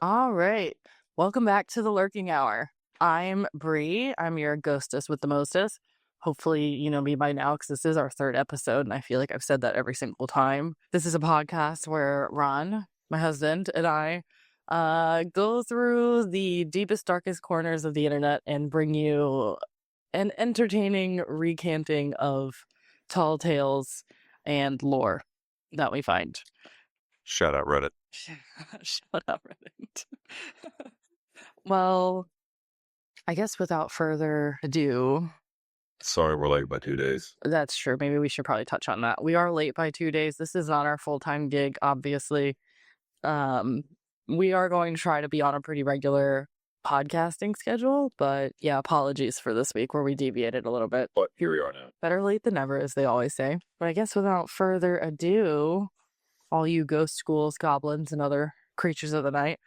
All right. Welcome back to the Lurking Hour. I'm Bree. I'm your ghostess with the mostest. Hopefully, you know me by now because this is our third episode, and I feel like I've said that every single time. This is a podcast where Ron, my husband, and I go through the deepest, darkest corners of the internet and bring you an entertaining recanting of tall tales and lore that we find. Shout out Reddit. Shut up, Reddit. Well, I guess without further ado, Sorry we're late by 2 days. that's true. Maybe we should probably touch on that. We are late by 2 days. This is not our full-time gig, obviously. We are going to try to be on a pretty regular podcasting schedule, but yeah, apologies for this week where we deviated a little bit. But here we are now. Better late than never, as they always say. But I guess without further ado, all you ghost ghouls, goblins, and other creatures of the night,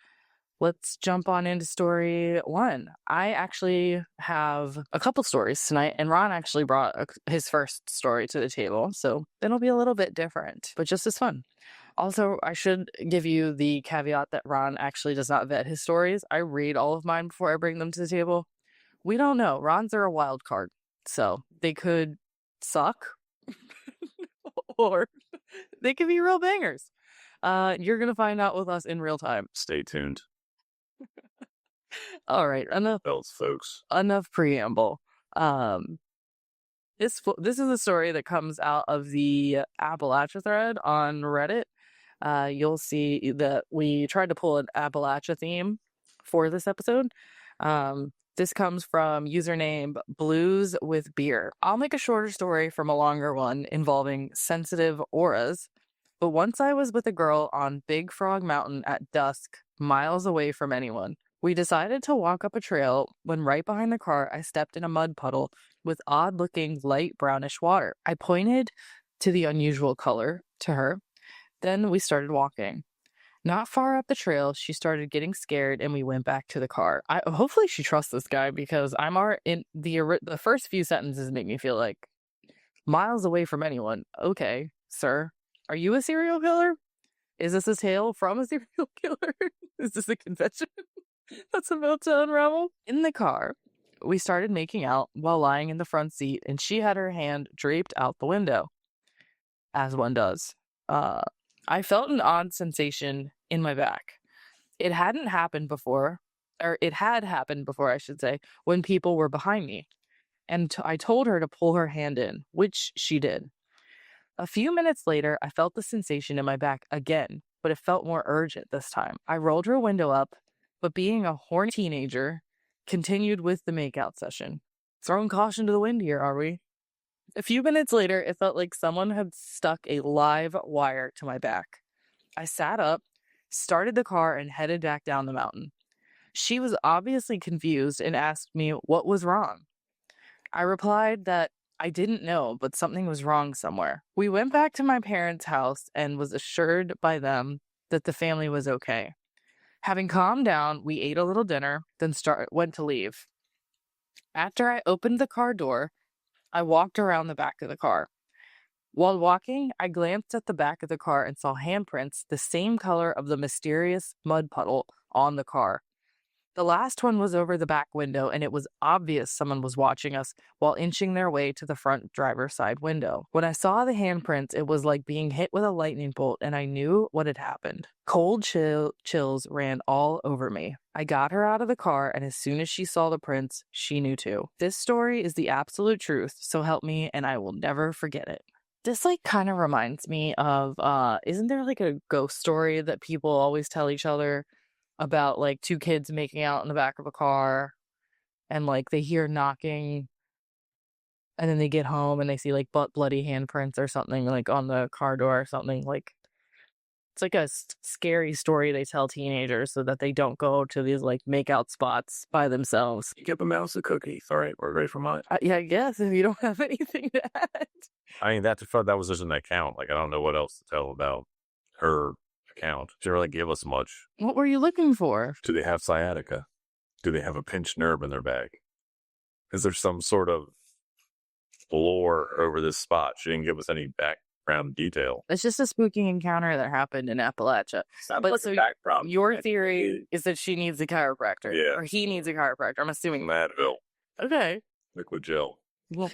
let's jump on into story one. I actually have a couple stories tonight, and Ron actually brought his first story to the table, so it'll be a little bit different, but just as fun. Also, I should give you the caveat that Ron actually does not vet his stories. I read all of mine before I bring them to the table. We don't know. Ron's are a wild card, so they could suck, or they could be real bangers. You're going to find out with us in real time. Stay tuned. All right, enough folks. Enough preamble. This is a story that comes out of the Appalachia thread on Reddit. You'll see that we tried to pull an Appalachia theme for this episode. This comes from username Blues with Beer. I'll make a shorter story from a longer one involving sensitive auras. But once I was with a girl on Big Frog Mountain at dusk, miles away from anyone. We decided to walk up a trail when right behind the car, I stepped in a mud puddle with odd-looking light brownish water. I pointed to the unusual color to her. Then we started walking. Not far up the trail, she started getting scared and we went back to the car. Hopefully she trusts this guy because in the first few sentences make me feel like miles away from anyone. Okay, sir. Are you a serial killer? Is this a tale from a serial killer? Is this a confession that's about to unravel? In the car, we started making out while lying in the front seat, and she had her hand draped out the window, as one does. I felt an odd sensation in my back. It had happened before, I should say, when people were behind me. And I told her to pull her hand in, which she did. A few minutes later, I felt the sensation in my back again, but it felt more urgent this time. I rolled her window up, but being a horny teenager, continued with the makeout session. Throwing caution to the wind here, are we? A few minutes later, it felt like someone had stuck a live wire to my back. I sat up, started the car, and headed back down the mountain. She was obviously confused and asked me what was wrong. I replied that I didn't know, but something was wrong somewhere. We went back to my parents' house and was assured by them that the family was okay. Having calmed down, we ate a little dinner, then went to leave. After I opened the car door, I walked around the back of the car. While walking, I glanced at the back of the car and saw handprints the same color of the mysterious mud puddle on the car. The last one was over the back window, and it was obvious someone was watching us while inching their way to the front driver's side window. When I saw the handprints, it was like being hit with a lightning bolt, and I knew what had happened. Cold chills ran all over me. I got her out of the car, and as soon as she saw the prints, she knew too. This story is the absolute truth, so help me, and I will never forget it. This kind of reminds me of, isn't there a ghost story that people always tell each other about two kids making out in the back of a car and they hear knocking and then they get home and they see bloody handprints or something on the car door or something? It's a scary story they tell teenagers so that they don't go to these makeout spots by themselves. You give a mouse a cookie. All right, we're ready for mine. Yeah, I guess if you don't have anything to add. I mean, that was just an account. I don't know what else to tell about her account. She didn't really give us much. What were you looking for? Do they have sciatica? Do they have a pinched nerve in their back? Is there some sort of lore over this spot? She didn't give us any background detail. It's just a spooky encounter that happened in Appalachia. Sounds But like so a background. your theory is that she needs a chiropractor. Yeah. Or he needs a chiropractor. I'm assuming. Madville. Okay. Liquid gel. A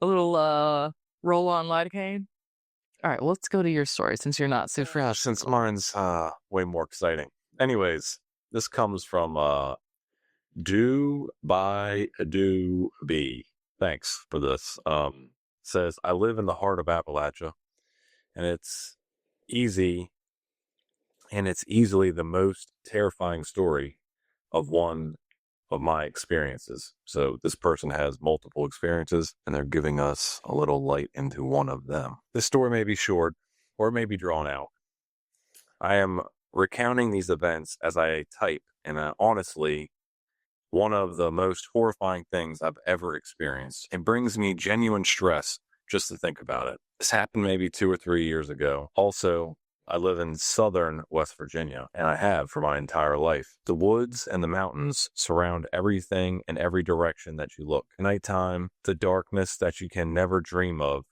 little roll-on lidocaine. All right, well, let's go to your story since you're not so fresh. Since mine's way more exciting. Anyways, this comes from Do Be. Thanks for this. Says, I live in the heart of Appalachia, and it's easily the most terrifying story of one of my experiences. So this person has multiple experiences, and they're giving us a little light into one of them. This story may be short, or it may be drawn out. I am recounting these events as I type, and honestly, one of the most horrifying things I've ever experienced. It brings me genuine stress just to think about it. This happened maybe 2 or 3 years ago. Also, I live in southern West Virginia, and I have for my entire life. The woods and the mountains surround everything in every direction that you look. Nighttime, the darkness that you can never dream of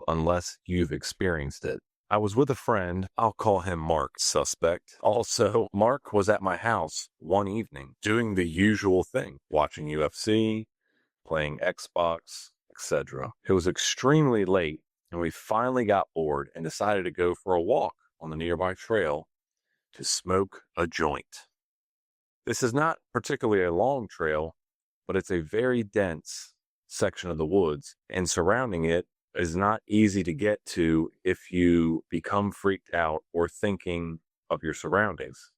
unless you've experienced it. I was with a friend. I'll call him Mark, suspect. Also, Mark was at my house one evening doing the usual thing, watching UFC, playing Xbox, etc. It was extremely late, and we finally got bored and decided to go for a walk on the nearby trail to smoke a joint. This is not particularly a long trail, but it's a very dense section of the woods, and surrounding it is not easy to get to if you become freaked out or thinking of your surroundings.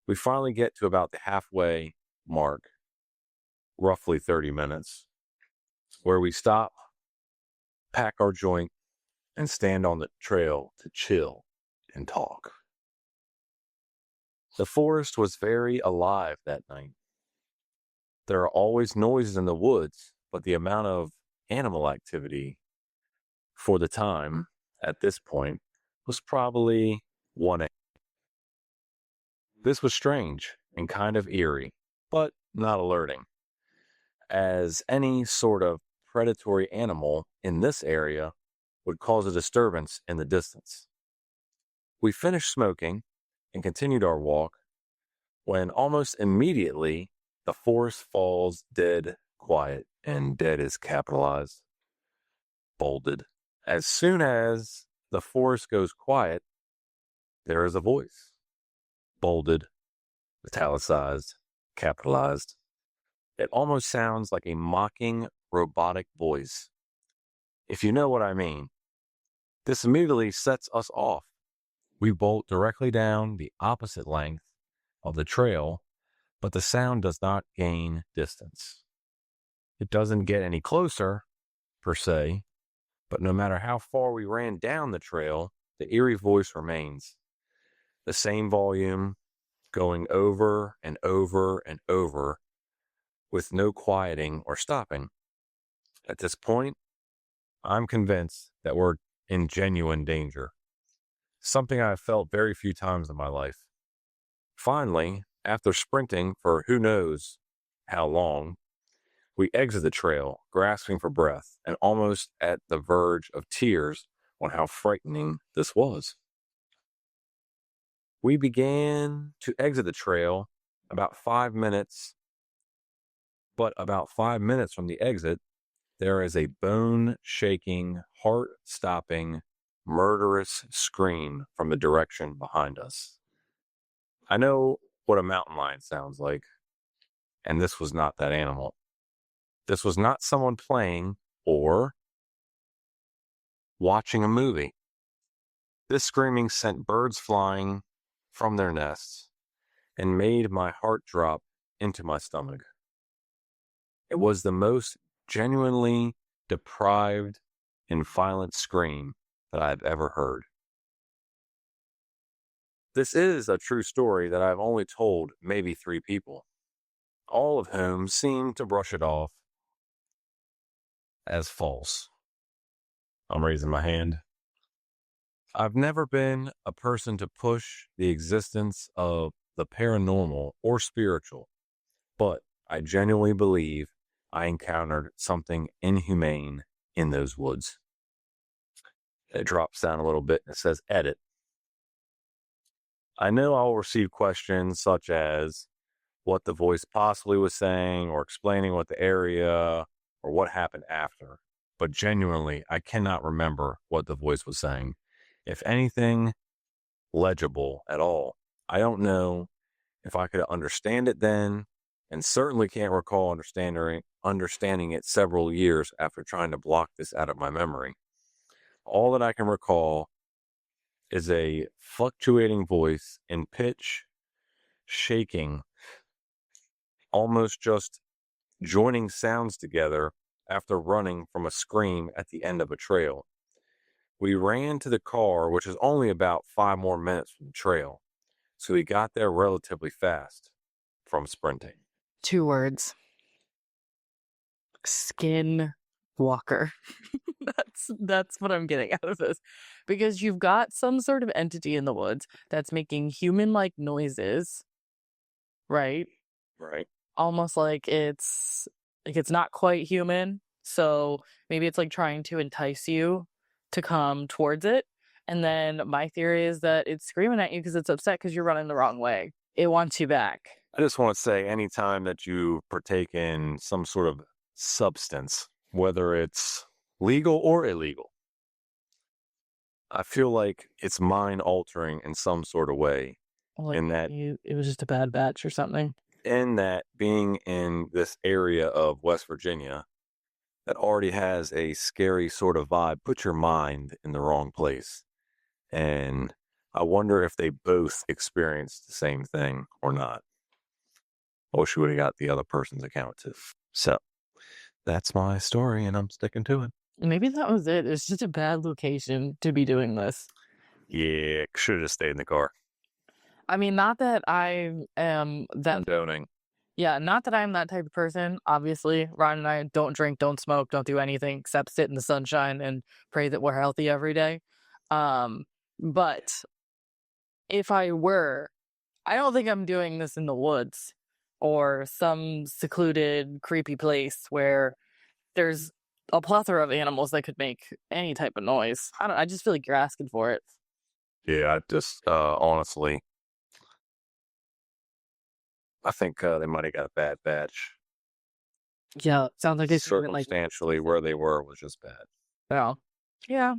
We finally get to about the halfway mark, roughly 30 minutes, where we stop, pack our joint, and stand on the trail to chill and talk. The forest was very alive that night. There are always noises in the woods, but the amount of animal activity for the time at this point was probably 1 a.m. This was strange and kind of eerie, but not alerting, as any sort of predatory animal in this area would cause a disturbance in the distance. We finished smoking and continued our walk when almost immediately the forest falls dead quiet, and dead is capitalized, bolded. As soon as the forest goes quiet, there is a voice, bolded, italicized, capitalized. It almost sounds like a mocking robotic voice, if you know what I mean. This immediately sets us off. We bolt directly down the opposite length of the trail, but the sound does not gain distance. It doesn't get any closer, per se, but no matter how far we ran down the trail, the eerie voice remains. The same volume, going over and over and over, with no quieting or stopping. At this point, I'm convinced that we're in genuine danger, something I've felt very few times in my life. Finally, after sprinting for who knows how long, we exit the trail, grasping for breath and almost at the verge of tears on how frightening this was. We began to exit the trail about 5 minutes, but about 5 minutes from the exit, there is a bone-shaking, heart-stopping, murderous scream from the direction behind us. I know what a mountain lion sounds like, and this was not that animal. This was not someone playing or watching a movie. This screaming sent birds flying from their nests and made my heart drop into my stomach. It was the most genuinely deprived and violent scream that I've ever heard. This is a true story that I've only told maybe 3 people, all of whom seem to brush it off as false. I'm raising my hand. I've never been a person to push the existence of the paranormal or spiritual, but I genuinely believe I encountered something inhumane in those woods. It drops down a little bit and it says edit. I know I will receive questions such as what the voice possibly was saying or explaining what the area or what happened after. But genuinely, I cannot remember what the voice was saying. If anything, legible at all. I don't know if I could understand it then, and certainly can't recall understanding it several years after trying to block this out of my memory. All that I can recall is a fluctuating voice in pitch, shaking, almost just joining sounds together after running from a scream at the end of a trail. We ran to the car, which is only about 5 more minutes from the trail, so we got there relatively fast from sprinting. 2 words. Skin walker. That's what I'm getting out of this. Because you've got some sort of entity in the woods that's making human-like noises, right? Right. Almost like it's not quite human. So maybe it's like trying to entice you to come towards it. And then my theory is that it's screaming at you because it's upset because you're running the wrong way. It wants you back. I just want to say anytime that you partake in some sort of substance, whether it's legal or illegal, I feel like it's mind altering in some sort of way. Like in that it was just a bad batch or something. In that being in this area of West Virginia that already has a scary sort of vibe, put your mind in the wrong place. And I wonder if they both experienced the same thing or not. I wish we would have got the other person's account too. So that's my story, and I'm sticking to it. Maybe that was it. It's just a bad location to be doing this. Yeah, should have just stayed in the car. I mean, not that I am that... Condoning. Yeah, not that I'm that type of person. Obviously, Ryan and I don't drink, don't smoke, don't do anything except sit in the sunshine and pray that we're healthy every day. But if I were, I don't think I'm doing this in the woods or some secluded, creepy place where there's a plethora of animals that could make any type of noise. I just feel like you're asking for it. Yeah, I just honestly, I think they might have got a bad batch. Yeah, sounds like it's circumstantially where they were was just bad. Yeah,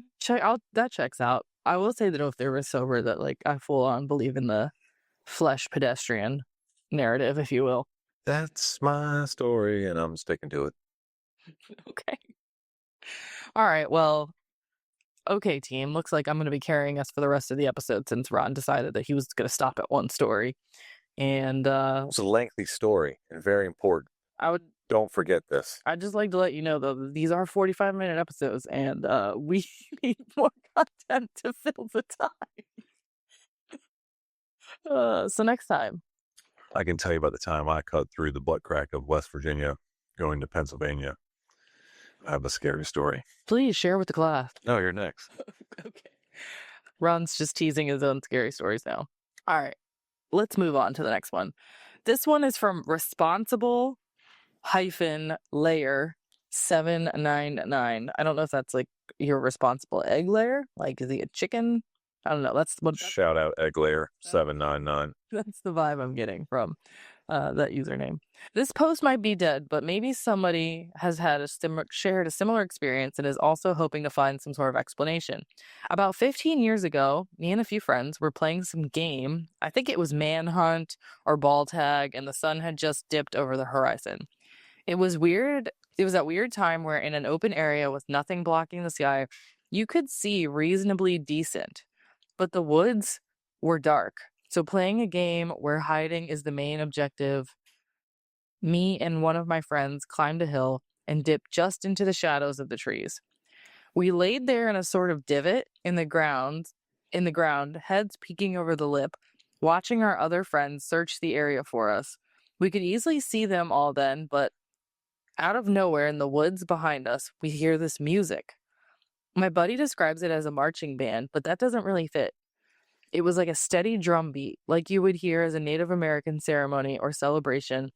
that checks out. I will say that if they were sober, that like I full on believe in the flesh pedestrian narrative, if you will. That's my story, and I'm sticking to it. Okay. All right. Well, okay, team. Looks like I'm going to be carrying us for the rest of the episode since Ron decided that he was going to stop at one story. And it's a lengthy story and very important. Don't forget this. I'd just like to let you know, though, these are 45-minute episodes, and we need more content to fill the time. So next time. I can tell you about the time I cut through the butt crack of West Virginia going to Pennsylvania. I have a scary story. Please share with the class. No, you're next. Okay. Ron's just teasing his own scary stories now. All right. Let's move on to the next one. This one is from responsible-layer 799. I don't know if that's like your responsible egg layer. Like, is he a chicken? I don't know. That's what. Shout out egg layer 799. That's the vibe I'm getting from that username. This post might be dead, but maybe somebody has had shared a similar experience and is also hoping to find some sort of explanation. About 15 years ago, me and a few friends were playing some game. I think it was Manhunt or Ball Tag, and the sun had just dipped over the horizon. It was weird. It was that weird time where in an open area with nothing blocking the sky, you could see reasonably decent, but the woods were dark. So playing a game where hiding is the main objective, me and one of my friends climbed a hill and dipped just into the shadows of the trees. We laid there in a sort of divot in the ground, heads peeking over the lip, watching our other friends search the area for us. We could easily see them all then, but out of nowhere in the woods behind us, we hear this music. My buddy describes it as a marching band, but that doesn't really fit. It was like a steady drum beat, like you would hear as a Native American ceremony or celebration.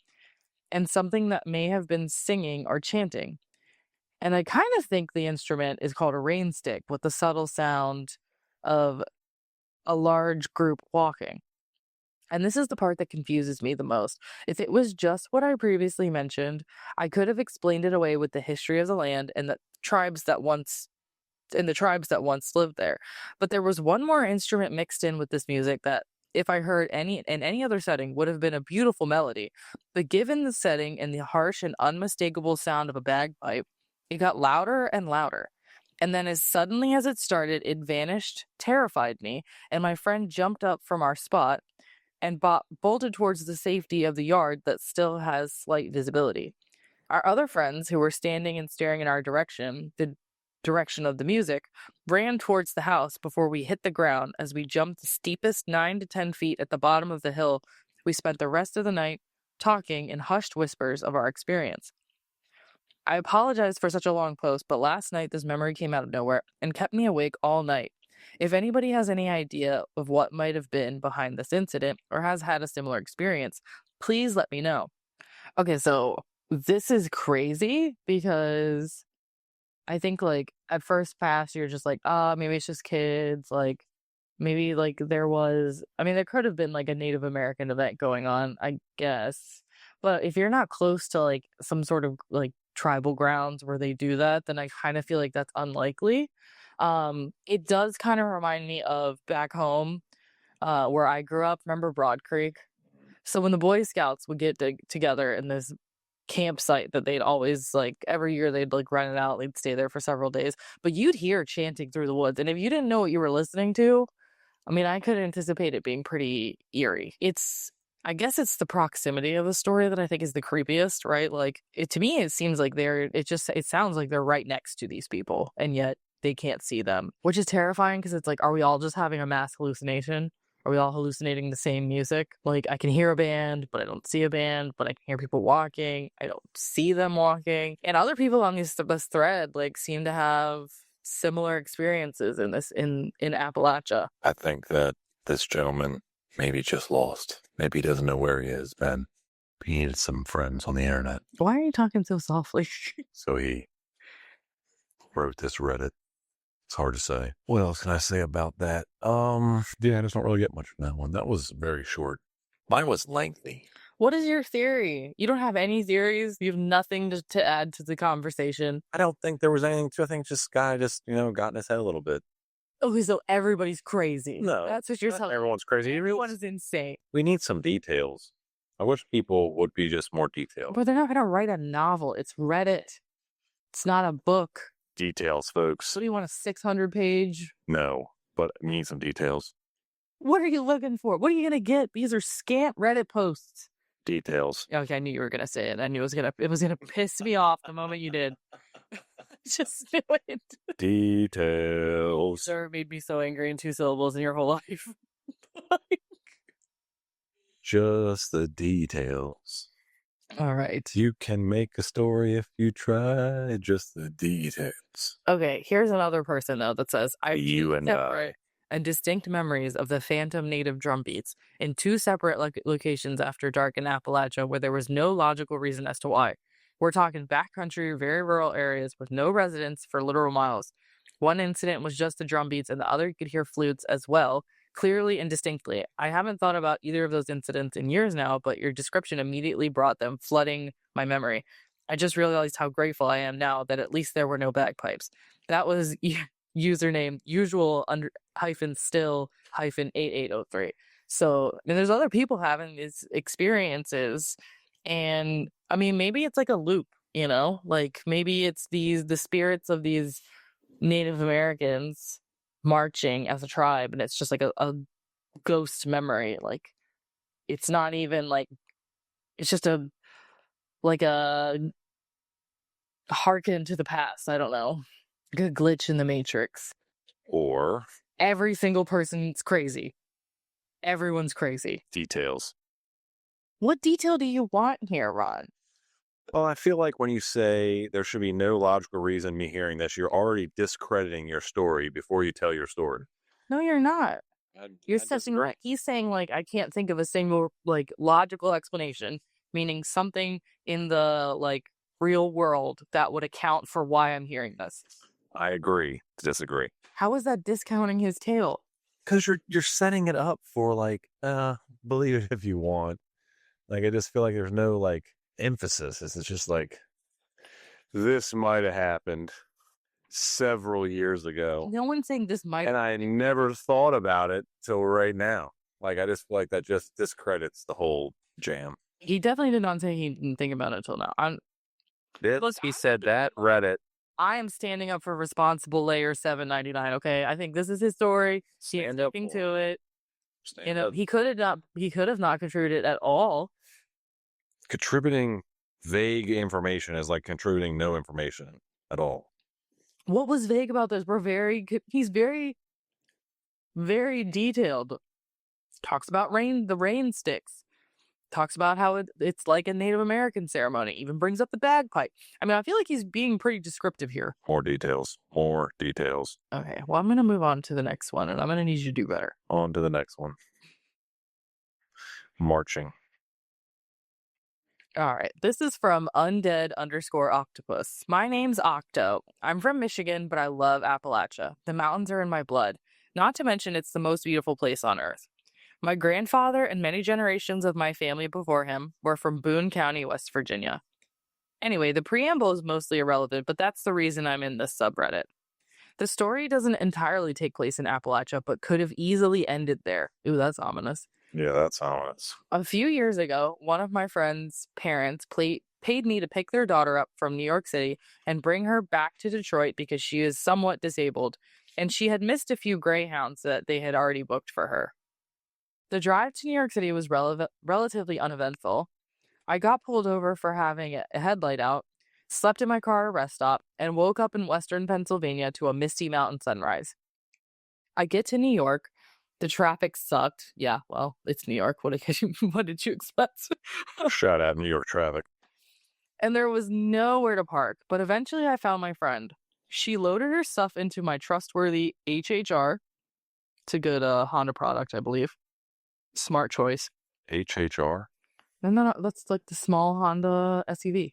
and something that may have been singing or chanting. And I kind of think the instrument is called a rain stick, with the subtle sound of a large group walking. And this is the part that confuses me the most. If it was just what I previously mentioned, I could have explained it away with the history of the land and the tribes that once lived there. But there was one more instrument mixed in with this music that, if I heard in any other setting, would have been a beautiful melody. But given the setting and the harsh and unmistakable sound of a bagpipe, it got louder and louder. And then as suddenly as it started, it vanished, terrified me, and my friend jumped up from our spot and bolted towards the safety of the yard that still has slight visibility. Our other friends, who were standing and staring in our direction, the direction of the music, ran towards the house before we hit the ground as we jumped the steepest 9 to 10 feet at the bottom of the hill. We spent the rest of the night talking in hushed whispers of our experience. I apologize for such a long post, but last night this memory came out of nowhere and kept me awake all night. If anybody has any idea of what might have been behind this incident or has had a similar experience, please let me know. Okay, so this is crazy because I think, like, at first pass, you're just like, maybe it's just kids. Like, maybe, like, there could have been, like, a Native American event going on, I guess. But if you're not close to, like, some sort of, like, tribal grounds where they do that, then I kind of feel like that's unlikely. It does kind of remind me of back home, where I grew up. Remember Broad Creek? So when the Boy Scouts would get together in this campsite that they'd always, like, every year they'd, like, rent it out, they'd stay there for several days, but you'd hear chanting through the woods, and if you didn't know what you were listening to, I mean, I could anticipate it being pretty eerie. I guess it's the proximity of the story that I think is the creepiest, right? Like, to me, it seems like it sounds like they're right next to these people, and yet they can't see them, which is terrifying because it's like, are we all just having a mass hallucination? Are we all hallucinating the same music? Like, I can hear a band, but I don't see a band, but I can hear people walking. I don't see them walking. And other people on this thread, like, seem to have similar experiences in Appalachia. I think that this gentleman maybe just lost. Maybe he doesn't know where he is, Ben. He needed some friends on the internet. Why are you talking so softly? So he wrote this Reddit. It's hard to say. What else can I say about that? Yeah, I just don't really get much from that one. That was very short. Mine was lengthy. What is your theory? You don't have any theories? You have nothing to add to the conversation? I don't think there was anything to. I think this guy just, got in his head a little bit. Okay, so everybody's crazy. No, that's what you're not telling me. everyone's crazy. Everyone is insane. We need some details. I wish people would be just more detailed. But they're not going to write a novel. It's Reddit. It's not a book. Details, folks. So do you want a 600-page? No, but we need some details. What are you looking for? What are you going to get? These are scant Reddit posts. Details. Okay, I knew you were going to say it. I knew it was gonna piss me off the moment you did. Just knew it. Details. Sir made me so angry in 2 syllables in your whole life. Just the details. All right. You can make a story if you try. Just the details. Okay, here's another person, though, that says, I You and I. and distinct memories of the phantom native drum beats in 2 separate locations after dark in Appalachia where there was no logical reason as to why. We're talking backcountry, very rural areas with no residents for literal miles. One incident was just the drum beats, and the other you could hear flutes as well, clearly and distinctly. I haven't thought about either of those incidents in years now, but your description immediately brought them flooding my memory. I just realized how grateful I am now that at least there were no bagpipes. That was username usual _still -8803. So, and there's other people having these experiences, and I mean, maybe it's like a loop, like maybe it's the spirits of these Native Americans marching as a tribe, and it's just like a ghost memory. Like, it's not even like, it's just a harken to the past. I don't know, like a glitch in the Matrix. Or every single person's crazy. Everyone's crazy. Details. What detail do you want here, Ron? Well, I feel like when you say there should be no logical reason me hearing this, you're already discrediting your story before you tell your story. No, you're not. You're saying, right. He's saying, like, I can't think of a single, like, logical explanation. meaning something in the like real world that would account for why I'm hearing this. I agree to disagree. How is that discounting his tale? Because you're setting it up for like, believe it if you want. Like, I just feel like there's no like emphasis. It's just like, this might have happened several years ago. No one's saying this might. And I never thought about it till right now. Like, I just feel like that just discredits the whole jam. He definitely did not say he didn't think about it till now. He said that, Reddit. I am standing up for responsible layer 799. Okay, I think this is his story. He's sticking to it. He could have not contributed at all. Contributing vague information is like contributing no information at all. What was vague about this? He's very, very detailed. Talks about the rain sticks. Talks about how it's like a Native American ceremony. Even brings up the bagpipe. I mean, I feel like he's being pretty descriptive here. More details. Okay, well, I'm going to move on to the next one, and I'm going to need you to do better. On to the next one. Marching. All right, this is from undead_octopus. My name's Octo. I'm from Michigan, but I love Appalachia. The mountains are in my blood. Not to mention, it's the most beautiful place on earth. My grandfather and many generations of my family before him were from Boone County, West Virginia. Anyway, the preamble is mostly irrelevant, but that's the reason I'm in this subreddit. The story doesn't entirely take place in Appalachia, but could have easily ended there. Ooh, that's ominous. Yeah, that's ominous. A few years ago, one of my friend's parents paid me to pick their daughter up from New York City and bring her back to Detroit because she is somewhat disabled, and she had missed a few Greyhounds that they had already booked for her. The drive to New York City was relatively uneventful. I got pulled over for having a headlight out, slept in my car at a rest stop, and woke up in western Pennsylvania to a misty mountain sunrise. I get to New York. The traffic sucked. Yeah, well, it's New York. What did you expect? Shout out New York traffic. And there was nowhere to park, but eventually I found my friend. She loaded her stuff into my trustworthy HHR. It's a good Honda product, I believe. Smart choice. HHR? No, that's like the small Honda SUV.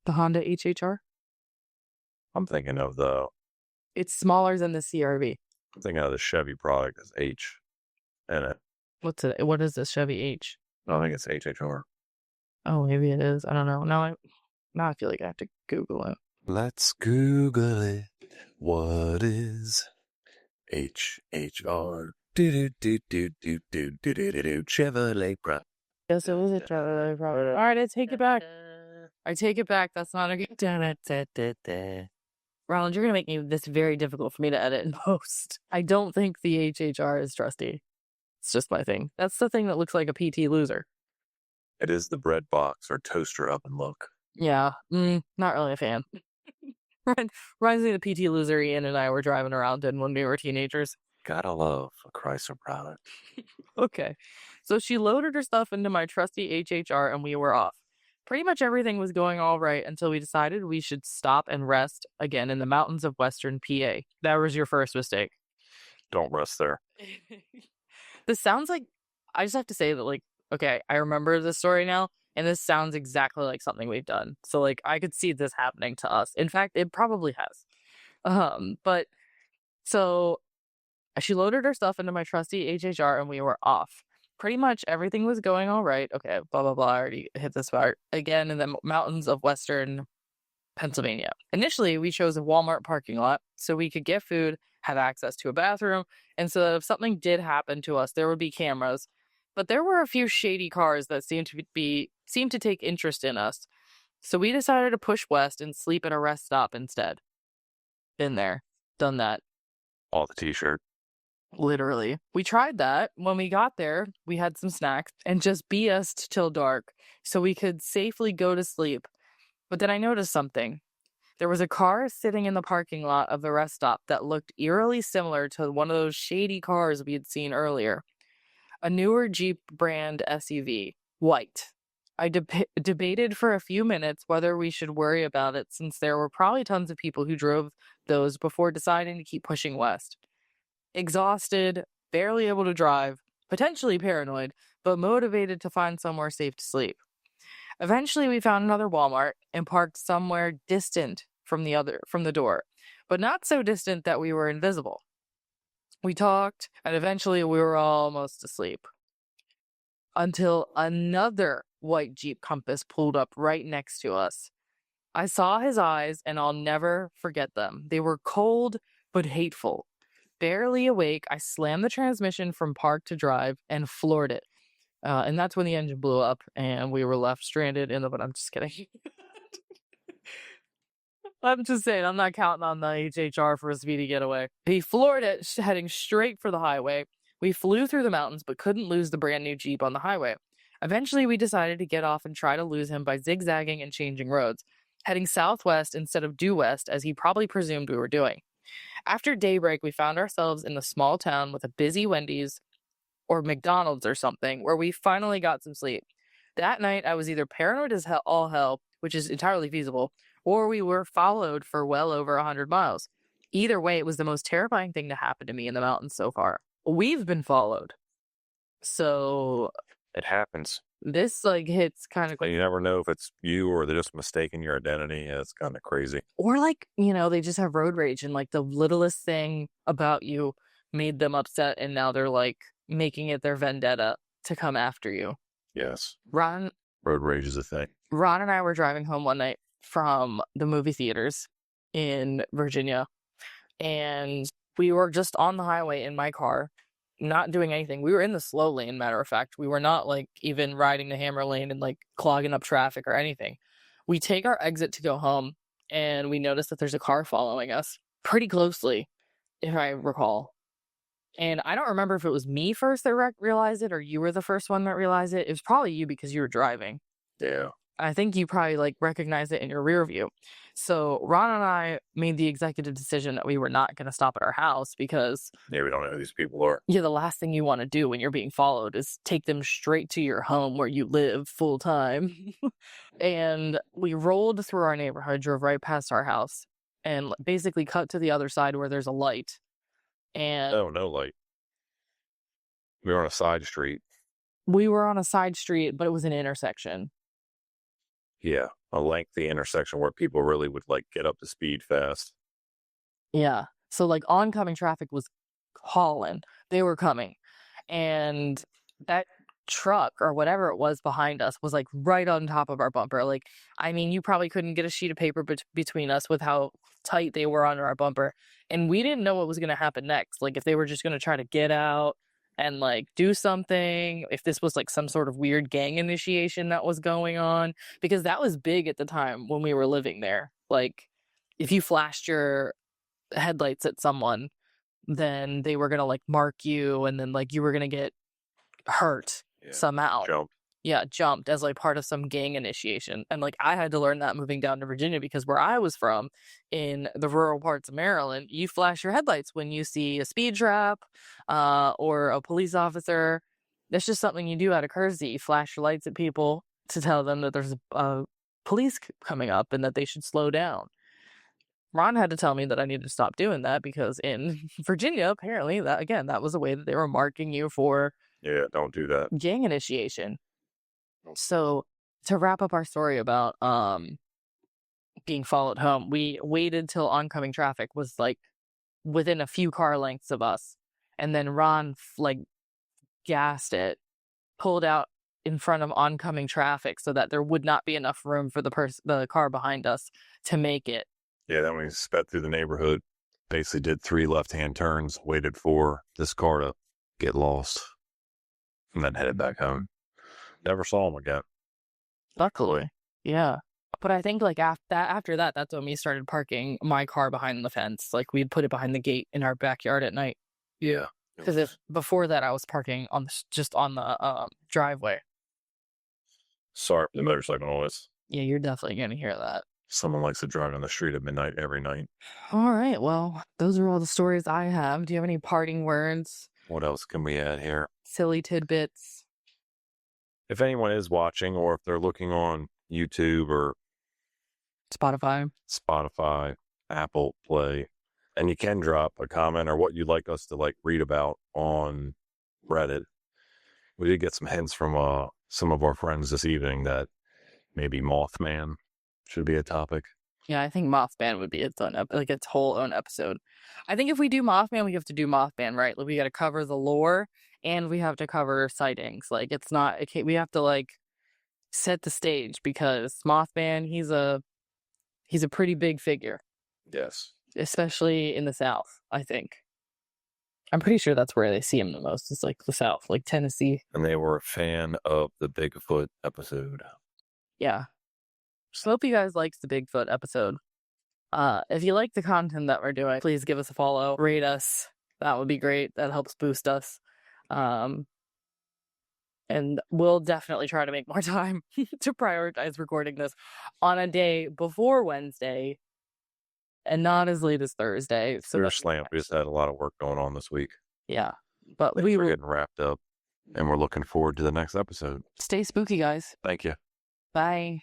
The Honda HHR. I'm thinking of It's smaller than the CRV. I'm thinking of the Chevy product as H in it. What is this Chevy H? I think it's HHR. Oh, maybe it is. I don't know. Now I feel like I have to Google it. Let's Google it. What is HHR? Chevrolet product. Yes, it was a Chevrolet product. All right, I take it back. That's not a good. Roland, you're going to make this very difficult for me to edit and post. I don't think the HHR is trusty. It's just my thing. That's the thing that looks like a PT Loser. It is the bread box or toaster up and look. Yeah, not really a fan. Reminds me of the PT Loser Ian and I were driving around in when we were teenagers. Gotta love a Chrysler product. Okay, so she loaded her stuff into my trusty HHR and we were off. Pretty much everything was going all right until we decided we should stop and rest again in the mountains of western PA. That was your first mistake. Don't rest there. This sounds like, I just have to say that, like, okay, I remember this story now, and this sounds exactly like something we've done. So, like, I could see this happening to us. In fact, it probably has. But, so, she loaded her stuff into my trusty HHR, and we were off. Pretty much everything was going all right. Okay, blah, blah, blah. I already hit this part. Again, in the mountains of western Pennsylvania. Initially, we chose a Walmart parking lot so we could get food, have access to a bathroom, and so that if something did happen to us, there would be cameras. But there were a few shady cars that seemed to take interest in us. So we decided to push west and sleep at a rest stop instead. Been there. Done that. All the t-shirt. Literally. We tried that. When we got there, we had some snacks and just BS'd till dark so we could safely go to sleep. But then I noticed something. There was a car sitting in the parking lot of the rest stop that looked eerily similar to one of those shady cars we had seen earlier. A newer Jeep brand SUV. White. I debated for a few minutes whether we should worry about it since there were probably tons of people who drove those before deciding to keep pushing west. Exhausted, barely able to drive, potentially paranoid, but motivated to find somewhere safe to sleep. Eventually, we found another Walmart and parked somewhere distant from the door, but not so distant that we were invisible. We talked, and eventually we were almost asleep until another white Jeep Compass pulled up right next to us. I saw his eyes, and I'll never forget them. They were cold but hateful. Barely awake, I slammed the transmission from park to drive and floored it. And that's when the engine blew up, and we were left stranded in the... But I'm just kidding. I'm just saying, I'm not counting on the HHR for a speedy getaway. He floored it, heading straight for the highway. We flew through the mountains, but couldn't lose the brand new Jeep on the highway. Eventually, we decided to get off and try to lose him by zigzagging and changing roads, heading southwest instead of due west, as he probably presumed we were doing. After daybreak, we found ourselves in a small town with a busy Wendy's or McDonald's or something, where we finally got some sleep. That night, I was either paranoid as all hell, which is entirely feasible, or we were followed for well over 100 miles. Either way, it was the most terrifying thing to happen to me in the mountains so far. We've been followed. So It happens. this hits kind of You never know if it's you or they're just mistaking your identity. Yeah, it's kind of crazy. or they just have road rage and the littlest thing about you made them upset, and now they're making it their vendetta to come after you. Yes. Ron Road rage is a thing. and I were driving home one night from the movie theaters in Virginia, and we were just on the highway in my car, not doing anything. We were in the slow lane, matter of fact. We were not even riding the hammer lane and clogging up traffic or anything. We take our exit to go home, and we notice that there's a car following us pretty closely, if I recall. And I don't remember if it was me first that realized it or you were the first one that realized it. It was probably you because you were driving. Yeah. I think you probably recognized it in your rear view. So Ron and I made the executive decision that we were not going to stop at our house because Yeah, we don't know who these people are. the last thing you want to do when you're being followed is take them straight to your home where you live full time. And we rolled through our neighborhood, drove right past our house, and basically cut to the other side where there's a light. And Oh, no light. We were on a side street. we were on a side street, but it was an intersection. Yeah. A lengthy intersection where people really would get up to speed fast. Yeah. So oncoming traffic was calling. They were coming. And that truck or whatever it was behind us was right on top of our bumper. You probably couldn't get a sheet of paper between us with how tight they were on our bumper. And we didn't know what was going to happen next. If they were just going to try to get out and do something, if this was some sort of weird gang initiation that was going on, because that was big at the time when we were living there. If you flashed your headlights at someone, then they were gonna mark you, and then you were gonna get hurt somehow. Jumped as part of some gang initiation. And I had to learn that moving down to Virginia, because where I was from, in the rural parts of Maryland, you flash your headlights when you see a speed trap or a police officer. That's just something you do out of courtesy. You flash your lights at people to tell them that there's a police coming up and that they should slow down. Ron had to tell me that I needed to stop doing that, because in Virginia, apparently, that was a way that they were marking you for Yeah, don't do that. gang initiation. So to wrap up our story about being followed home, we waited till oncoming traffic was within a few car lengths of us, and then Ron gassed it, pulled out in front of oncoming traffic so that there would not be enough room for the car behind us to make it. Yeah, then we sped through the neighborhood, basically did 3 left-hand turns, waited for this car to get lost, and then headed back home. Never saw him again. Luckily, yeah. But I think after that, that's when we started parking my car behind the fence. We'd put it behind the gate in our backyard at night. Yeah. Because before that, I was parking just on the driveway. Sorry for the motorcycle noise. Yeah, you're definitely gonna hear that. Someone likes to drive on the street at midnight every night. All right, well, those are all the stories I have. Do you have any parting words? What else can we add here? Silly tidbits? If anyone is watching, or if they're looking on YouTube or Spotify, Apple Play, and you can drop a comment or what you'd like us to read about on Reddit. We did get some hints from some of our friends this evening that Maybe Mothman should be a topic. Yeah, I think Mothman would be its own, its whole own episode. I think if we do Mothman, we have to do Mothman, right? Like, we got to cover the lore and we have to cover sightings. Like, it's not, we have to, like, set the stage because Mothman, he's a pretty big figure. Yes. Especially in the South, I think. I'm pretty sure that's where they see him the most. It's like the South, like Tennessee. And they were a fan of the Bigfoot episode. Yeah. Just hope you guys liked the Bigfoot episode. If you like the content that we're doing, please give us a follow, rate us. That would be great. That helps boost us. And we'll definitely try to make more time to prioritize recording this on a day before Wednesday and not as late as Thursday. So we're slammed. We just had a lot of work going on this week. Yeah. But we're getting wrapped up and we're looking forward to the next episode. Stay spooky, guys. Thank you. Bye.